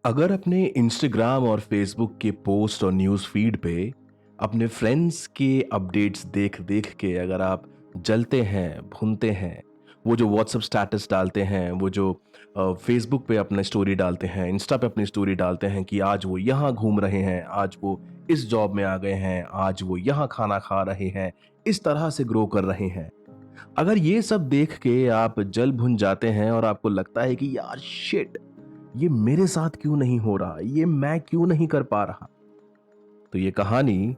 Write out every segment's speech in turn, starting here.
अगर अपने इंस्टाग्राम और फेसबुक के पोस्ट और न्यूज़ फीड पे अपने फ्रेंड्स के अपडेट्स देख देख के अगर आप जलते हैं, भूनते हैं, वो जो व्हाट्सएप स्टेटस डालते हैं, वो जो फेसबुक पे अपना स्टोरी डालते हैं, इंस्टा पे अपनी स्टोरी डालते हैं कि आज वो यहाँ घूम रहे हैं, आज वो इस जॉब में आ गए हैं, आज वो यहाँ खाना खा रहे हैं, इस तरह से ग्रो कर रहे हैं। अगर ये सब देख के आप जल भुन जाते हैं और आपको लगता है कि यार शिट, ये मेरे साथ क्यों नहीं हो रहा, ये मैं क्यों नहीं कर पा रहा, तो ये कहानी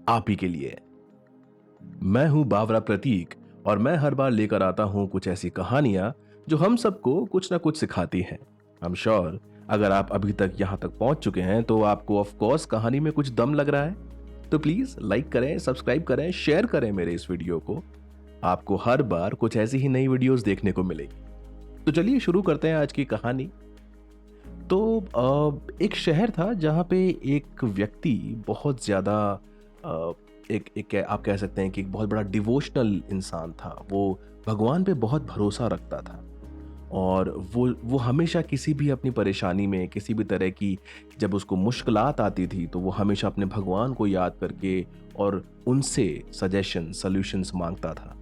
आप ही के लिए है। मैं हूं बावरा प्रतीक और मैं हर बार लेकर आता हूं कुछ ऐसी कहानियां जो हम सबको कुछ ना कुछ सिखाती हैं। I'm श्योर अगर आप अभी तक यहां तक पहुंच चुके हैं तो आपको ऑफ कोर्स कहानी में कुछ दम लग रहा है। तो प्लीज लाइक करें, सब्सक्राइब करें, शेयर करें मेरे इस वीडियो को। आपको हर बार कुछ ऐसी ही नई वीडियोस देखने को मिलेगी। तो चलिए शुरू करते हैं आज की कहानी। तो एक शहर था जहाँ पे एक व्यक्ति बहुत ज़्यादा अ, एक आप कह सकते हैं कि एक बहुत बड़ा डिवोशनल इंसान था। वो भगवान पे बहुत भरोसा रखता था और वो हमेशा किसी भी अपनी परेशानी में, किसी भी तरह की जब उसको मुश्किलात आती थी तो वो हमेशा अपने भगवान को याद करके और उनसे सजेशन, सॉल्यूशंस मांगता था।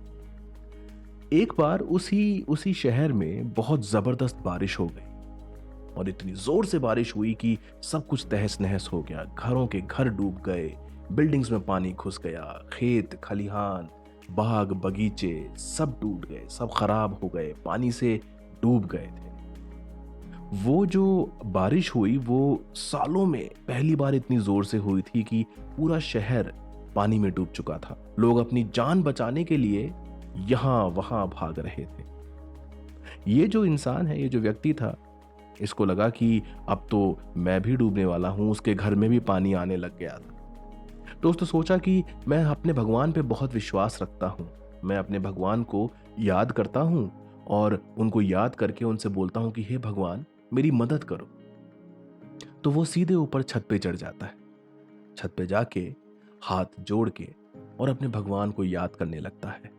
एक बार उसी उसी शहर में बहुत ज़बरदस्त बारिश हो गई और इतनी जोर से बारिश हुई कि सब कुछ तहस नहस हो गया। घरों के घर डूब गए, बिल्डिंग्स में पानी घुस गया, खेत खलिहान, बाग बगीचे सब टूट गए, सब खराब हो गए, पानी से डूब गए थे। वो जो बारिश हुई वो सालों में पहली बार इतनी जोर से हुई थी कि पूरा शहर पानी में डूब चुका था। लोग अपनी जान बचाने के लिए यहां वहां भाग रहे थे। ये जो इंसान है, ये जो व्यक्ति था, इसको लगा कि अब तो मैं भी डूबने वाला हूं। उसके घर में भी पानी आने लग गया था। तो उसने सोचा कि मैं अपने भगवान पे बहुत विश्वास रखता हूं, मैं अपने भगवान को याद करता हूं और उनको याद करके उनसे बोलता हूं कि हे भगवान, मेरी मदद करो। तो वो सीधे ऊपर छत पे चढ़ जाता है। छत पे जाके हाथ जोड़ के और अपने भगवान को याद करने लगता है।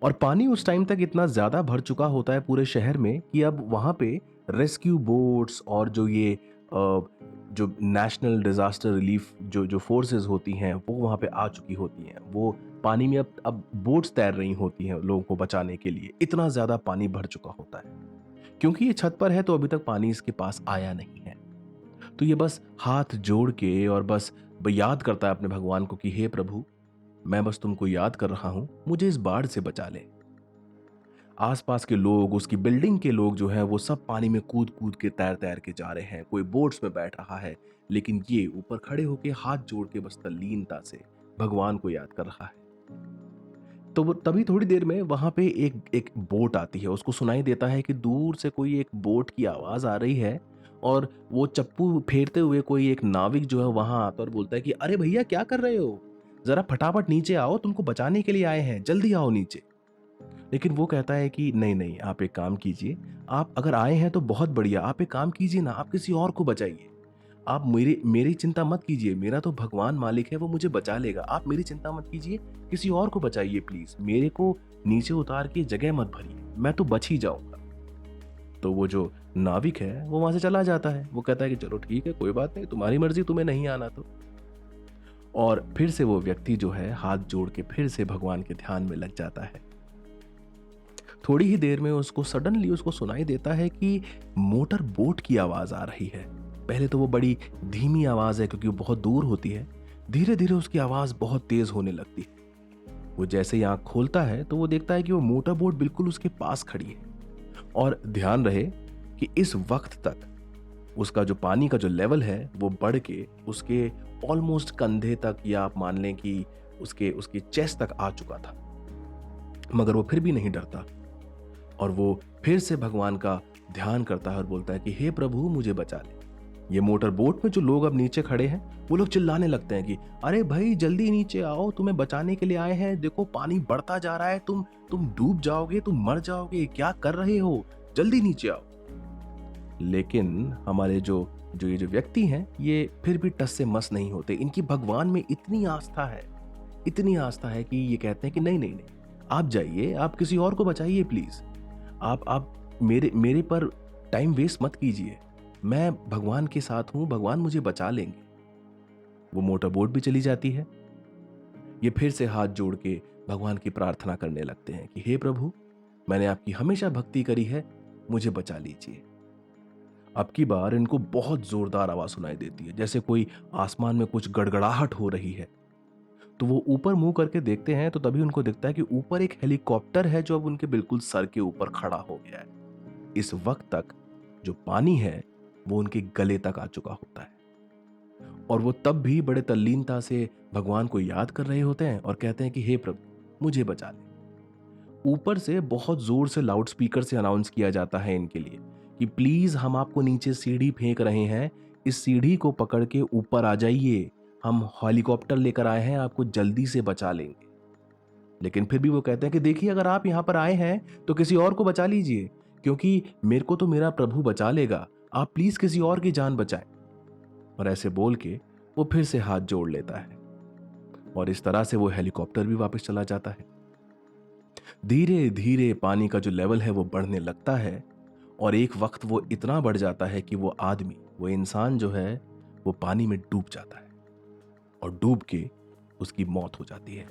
और पानी उस टाइम तक इतना ज्यादा भर चुका होता है पूरे शहर में कि अब वहां पे रेस्क्यू बोट्स और जो नेशनल डिजास्टर रिलीफ जो जो फोर्सेस होती हैं वो वहां पे आ चुकी होती हैं। वो पानी में अब बोट्स तैर रही होती हैं लोगों को बचाने के लिए। इतना ज्यादा पानी भर चुका होता है। क्योंकि ये छत पर है तो अभी तक पानी इसके पास आया नहीं है। तो ये बस हाथ जोड़ के और बस याद करता है अपने भगवान को कि हे प्रभु, मैं बस तुमको याद कर रहा हूं, मुझे इस बाढ़ से बचा ले। आसपास के लोग, उसकी बिल्डिंग के लोग जो हैं वो सब पानी में कूद कूद के तैर तैर के जा रहे हैं। कोई बोट्स में बैठ रहा है, लेकिन ये ऊपर खड़े होके हाथ जोड़ के बस तल्लीनता से भगवान को याद कर रहा है। तो वो तभी थोड़ी देर में वहां पे एक एक बोट आती है। उसको सुनाई देता है कि दूर से कोई एक बोट की आवाज आ रही है और वो चप्पू फेरते हुए कोई एक नाविक जो है वहां आता और बोलता है कि अरे भैया, क्या कर रहे हो, जरा फटाफट नीचे आओ, तुमको बचाने के लिए आए हैं, जल्दी आओ नीचे। लेकिन वो कहता है कि नहीं नहीं, आप एक काम कीजिए, आप अगर आए हैं तो बहुत बढ़िया, आप एक काम कीजिए ना, आप किसी और को बचाइए। आप मेरी मेरी चिंता मत कीजिए, मेरा तो भगवान मालिक है, वो मुझे बचा लेगा। आप मेरी चिंता मत कीजिए, किसी और को बचाइए प्लीज, मेरे को नीचे उतार के जगह मत भरिए, मैं तो बच ही जाऊंगा। तो वो जो नाविक है वो वहां से चला जाता है। वो कहता है कि चलो ठीक है, कोई बात नहीं, तुम्हारी मर्जी, तुम्हें नहीं आना तो। और फिर से वो व्यक्ति जो है हाथ जोड़ के फिर से भगवान के ध्यान में लग जाता है। थोड़ी ही देर में उसको सडनली उसको सुनाई देता है कि मोटर बोट की आवाज आ रही है। पहले तो वो बड़ी धीमी आवाज है क्योंकि वो बहुत दूर होती है। धीरे धीरे उसकी आवाज बहुत तेज होने लगती है। वो जैसे ही आंख खोलता है तो वो देखता है कि वो मोटर बोट बिल्कुल उसके पास खड़ी है। और ध्यान रहे कि इस वक्त तक उसका जो पानी का जो लेवल है वो बढ़ के उसके ऑलमोस्ट कंधे तक, या आप मान लें कि उसके उसकी चेस्ट तक आ चुका था। मगर वो फिर भी नहीं डरता और वो फिर से भगवान का ध्यान करता है और बोलता है कि हे प्रभु, मुझे बचा ले। ये मोटर बोट में जो लोग अब नीचे खड़े हैं वो लोग चिल्लाने लगते हैं कि अरे भाई, जल्दी नीचे आओ, तुम्हें बचाने के लिए आए हैं, देखो पानी बढ़ता जा रहा है, तुम डूब जाओगे, तुम मर जाओगे, क्या कर रहे हो, जल्दी नीचे आओ। लेकिन हमारे जो जो ये जो व्यक्ति हैं ये फिर भी टस से मस नहीं होते। इनकी भगवान में इतनी आस्था है, इतनी आस्था है कि ये कहते हैं कि नहीं नहीं नहीं, आप जाइए, आप किसी और को बचाइए प्लीज। आप मेरे मेरे पर टाइम वेस्ट मत कीजिए। मैं भगवान के साथ हूं, भगवान मुझे बचा लेंगे। वो मोटर बोट भी चली जाती है। ये फिर से हाथ जोड़ के भगवान की प्रार्थना करने लगते हैं कि हे प्रभु, मैंने आपकी हमेशा भक्ति करी है, मुझे बचा लीजिए। अब की बार इनको बहुत जोरदार आवाज सुनाई देती है, जैसे कोई आसमान में कुछ गड़गड़ाहट हो रही है। तो वो ऊपर मुंह करके देखते हैं तो तभी उनको दिखता है कि ऊपर एक हेलीकॉप्टर है जो अब उनके बिल्कुल सर के ऊपर खड़ा हो गया है। इस वक्त तक जो पानी है वो उनके गले तक आ चुका होता है और वो तब भी बड़े तल्लीनता से भगवान को याद कर रहे होते हैं और कहते हैं कि हे प्रभु, मुझे बचा ले। ऊपर से बहुत जोर से लाउड स्पीकर से अनाउंस किया जाता है इनके लिए कि प्लीज हम आपको नीचे सीढ़ी फेंक रहे हैं, इस सीढ़ी को पकड़ के ऊपर आ जाइए, हम हेलीकॉप्टर लेकर आए हैं, आपको जल्दी से बचा लेंगे। लेकिन फिर भी वो कहते हैं कि देखिए, अगर आप यहां पर आए हैं तो किसी और को बचा लीजिए, क्योंकि मेरे को तो मेरा प्रभु बचा लेगा, आप प्लीज किसी और की जान बचाएं। और ऐसे बोल के वो फिर से हाथ जोड़ लेता है और इस तरह से वो हेलीकॉप्टर भी वापस चला जाता है। धीरे धीरे पानी का जो लेवल है वो बढ़ने लगता है और एक वक्त वो इतना बढ़ जाता है कि वो आदमी, वो इंसान जो है वो पानी में डूब जाता है और डूब के उसकी मौत हो जाती है।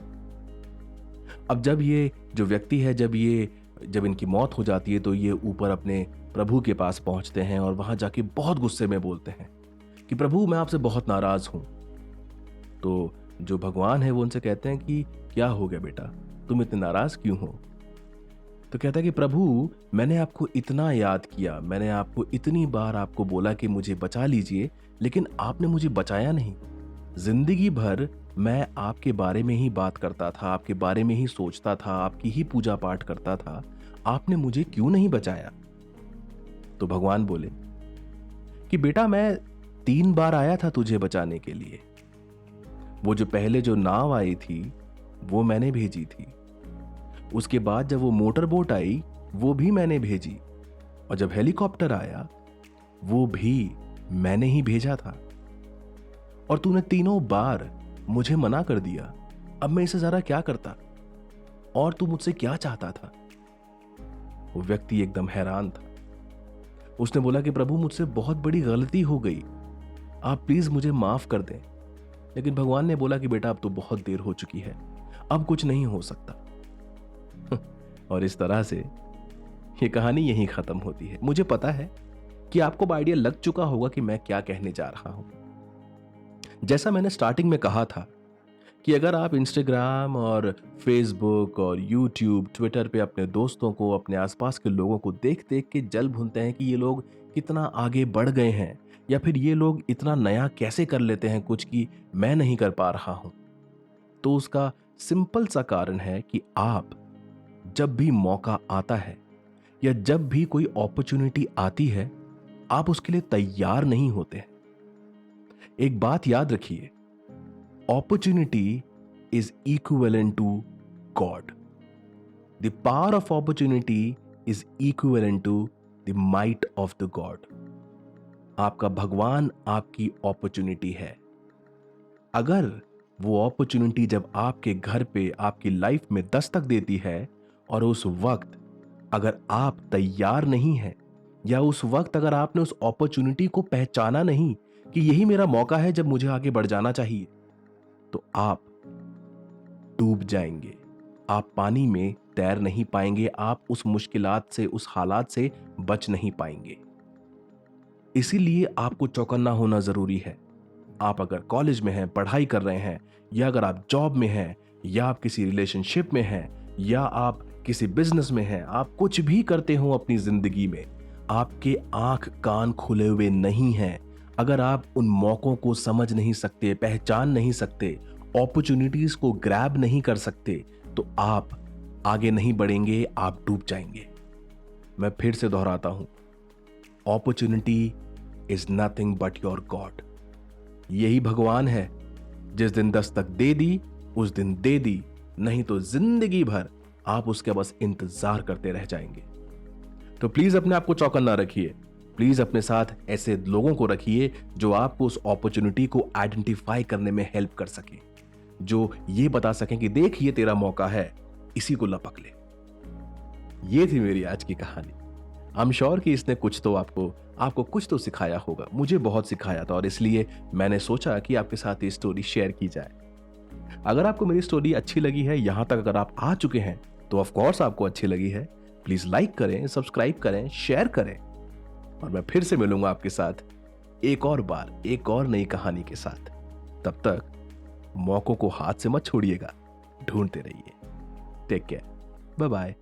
अब जब ये जो व्यक्ति है, जब इनकी मौत हो जाती है तो ये ऊपर अपने प्रभु के पास पहुंचते हैं और वहां जाके बहुत गुस्से में बोलते हैं कि प्रभु, मैं आपसे बहुत नाराज हूं। तो जो भगवान है वो उनसे कहते हैं कि क्या हो गया बेटा, तुम इतने नाराज क्यों हो? तो कहता है कि प्रभु, मैंने आपको इतना याद किया, मैंने आपको इतनी बार आपको बोला कि मुझे बचा लीजिए, लेकिन आपने मुझे बचाया नहीं। जिंदगी भर मैं आपके बारे में ही बात करता था, आपके बारे में ही सोचता था, आपकी ही पूजा पाठ करता था, आपने मुझे क्यों नहीं बचाया? तो भगवान बोले कि बेटा, मैं 3 बार आया था तुझे बचाने के लिए। वो जो पहले जो नाव आई थी वो मैंने भेजी थी, उसके बाद जब वो मोटर बोट आई वो भी मैंने भेजी, और जब हेलीकॉप्टर आया वो भी मैंने ही भेजा था, और तूने तीनों बार मुझे मना कर दिया। अब मैं इससे ज्यादा क्या करता, और तू मुझसे क्या चाहता था? वो व्यक्ति एकदम हैरान था। उसने बोला कि प्रभु, मुझसे बहुत बड़ी गलती हो गई, आप प्लीज मुझे माफ कर दें। लेकिन भगवान ने बोला कि बेटा, अब तो बहुत देर हो चुकी है, अब कुछ नहीं हो सकता। और इस तरह से ये कहानी यहीं खत्म होती है। मुझे पता है कि आपको आइडिया लग चुका होगा कि मैं क्या कहने जा रहा हूं। जैसा मैंने स्टार्टिंग में कहा था कि अगर आप इंस्टाग्राम और फेसबुक और यूट्यूब, ट्विटर पे अपने दोस्तों को, अपने आसपास के लोगों को देख देख के जल भुनते हैं कि ये लोग कितना आगे बढ़ गए हैं, या फिर ये लोग इतना नया कैसे कर लेते हैं कुछ कि मैं नहीं कर पा रहा हूं, तो उसका सिंपल सा कारण है कि आप जब भी मौका आता है या जब भी कोई अपॉर्चुनिटी आती है, आप उसके लिए तैयार नहीं होते हैं। एक बात याद रखिए, opportunity is equivalent to God. The power of opportunity is equivalent to the might of the God. आपका भगवान आपकी अपॉर्चुनिटी है। अगर वो अपॉर्चुनिटी जब आपके घर पे, आपकी लाइफ में दस्तक देती है और उस वक्त अगर आप तैयार नहीं हैं, या उस वक्त अगर आपने उस अपॉर्चुनिटी को पहचाना नहीं कि यही मेरा मौका है जब मुझे आगे बढ़ जाना चाहिए, तो आप डूब जाएंगे, आप पानी में तैर नहीं पाएंगे, आप उस मुश्किलात से, उस हालात से बच नहीं पाएंगे। इसीलिए आपको चौकन्ना होना जरूरी है। आप अगर कॉलेज में हैं, पढ़ाई कर रहे हैं, या अगर आप जॉब में हैं, या आप किसी रिलेशनशिप में हैं, या आप किसी बिजनेस में हैं, आप कुछ भी करते हो अपनी जिंदगी में, आपके आंख कान खुले हुए नहीं हैं। अगर आप उन मौकों को समझ नहीं सकते, पहचान नहीं सकते, अपॉर्चुनिटीज को ग्रैब नहीं कर सकते, तो आप आगे नहीं बढ़ेंगे, आप डूब जाएंगे। मैं फिर से दोहराता हूं, opportunity is nothing but your God. यही भगवान है। जिस दिन दस्तक दे दी उस दिन दे दी, नहीं तो जिंदगी भर आप उसका बस इंतजार करते रह जाएंगे। तो प्लीज अपने आप को चौकन्ना रखिए, प्लीज अपने साथ ऐसे लोगों को रखिए जो आपको उस अपॉर्चुनिटी को आइडेंटिफाई करने में हेल्प कर सके, जो ये बता सकें कि देख, ये तेरा मौका है, इसी को लपक ले। ये थी मेरी आज की कहानी। आई एम श्योर कि इसने कुछ तो आपको आपको कुछ तो सिखाया होगा। मुझे बहुत सिखाया था और इसलिए मैंने सोचा कि आपके साथ ये स्टोरी शेयर की जाए। अगर आपको मेरी स्टोरी अच्छी लगी है, यहां तक अगर आप आ चुके हैं, तो ऑफ कोर्स आपको अच्छी लगी है। प्लीज लाइक करें, सब्सक्राइब करें, शेयर करें और मैं फिर से मिलूंगा आपके साथ एक और बार एक और नई कहानी के साथ। तब तक मौकों को हाथ से मत छोड़िएगा, ढूंढते रहिए। Take care, bye bye.